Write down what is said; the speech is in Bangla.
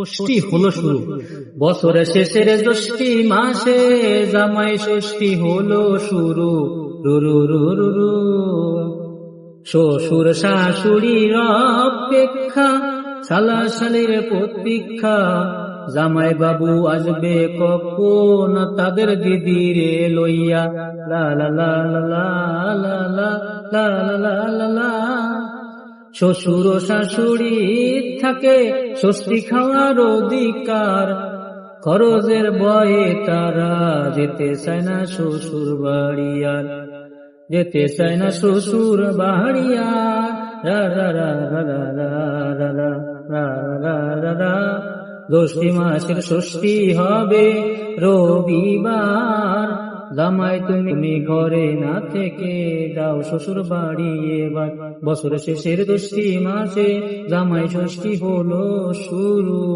ষষ্ঠী হলো শুরু, বছরের শেষের জ্যৈষ্ঠী মাসে জামাই ষষ্ঠী হলো শুরু। রুরু রুরু রু, শ্বশুর শাশুড়ির অপেক্ষা, শালা শালির প্রতীক্ষা। জামাই বাবু আসবে কখন তাদের দিদিরে লইয়া। লা লা লা লা লা লা লা লা লা লা লা। শ্বশুর ও শাশুড়ি থাকে ষষ্ঠী খাওয়ার অধিকার, খরচের ভয়ে তারা যেতে চায় না শ্বশুর বাড়ি আর, যেতে চায় না শ্বশুর বাড়ি আর। রা রা রা রা রা রা রা রা রা রা রা। জ্যৈষ্ঠী মাসের ষষ্ঠী হবে রবিবার, জামাই তুমি ঘরে না থেকে যাও শ্বশুর বাড়ি এবার। বছরের শেষের জ্যৈষ্ঠী মাসে জামাই ষষ্ঠী হলো শুরু।